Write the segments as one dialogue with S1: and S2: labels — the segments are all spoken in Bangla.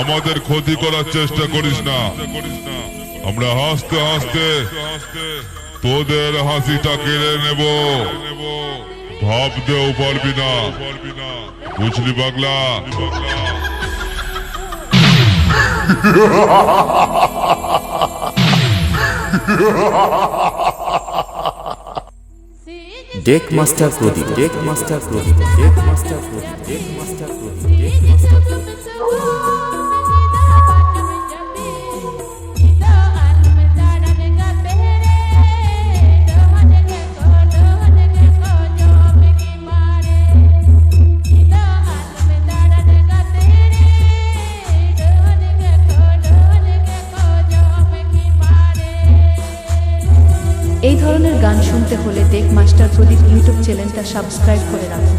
S1: আমাদের ক্ষতি করার চেষ্টা করিস না। আমরা হাসতে হাসতে তোদের হাসিটা কেড়ে নেব, ভাবতেও পারবি না। বুঝলি পাগলা?
S2: Day master Pradip, deck master Pradip, deck master Pradip, deck master Pradip, deck master প্রদীপ।
S3: এই ধরনের গান শুনতে হলে ডেক মাস্টার প্রদীপ ইউটিউব চ্যানেলটা সাবস্ক্রাইব করে রাখুন।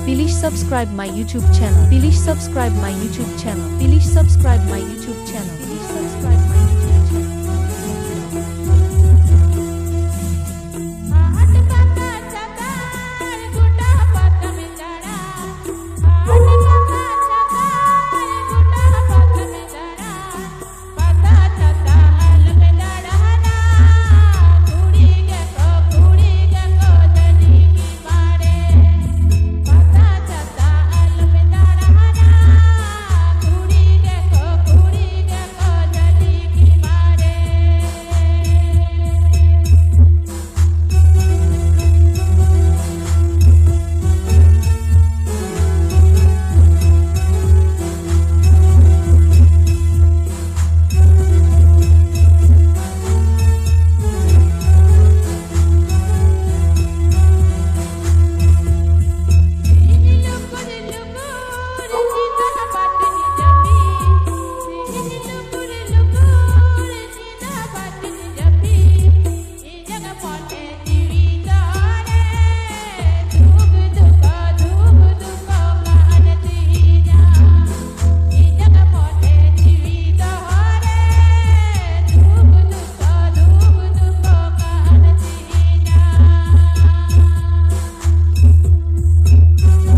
S3: Please subscribe my YouTube channel. Please subscribe my YouTube channel. Please subscribe my YouTube channel. Please subscribe my YouTube channel.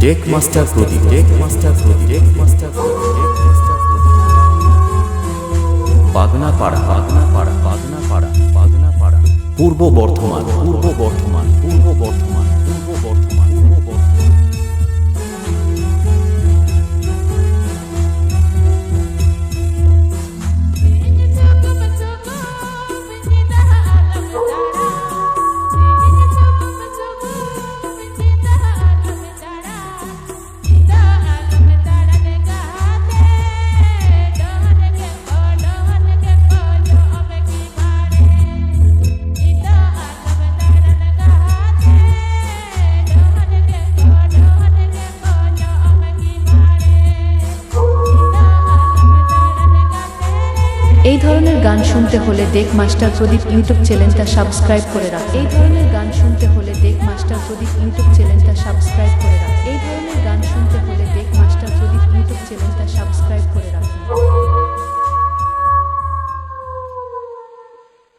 S2: Deck master Pradip, deck master Pradip, deck master Pradip, deck master Pradip. Bagnapara, Bagnapara, Bagnapara, Bagnapara. Purba Bardhaman, পূর্ব বর্ধমান, পূর্ব বর্ধমান, পূর্ব বর্ধমান, পূর্ব বর্ধমান।
S3: এই ধরনের গান শুনতে হলে ডেক মাস্টার প্রদীপ ইউটিউব চ্যানেলটা সাবস্ক্রাইব করে রাখুন। এই ধরনের গান শুনতে হলে ডেক মাস্টার প্রদীপ ইউটিউব চ্যানেলটা সাবস্ক্রাইব করে রাখুন। এই ধরনের গান শুনতে হলে ডেক মাস্টার প্রদীপ ইউটিউব চ্যানেলটা সাবস্ক্রাইব করে রাখুন।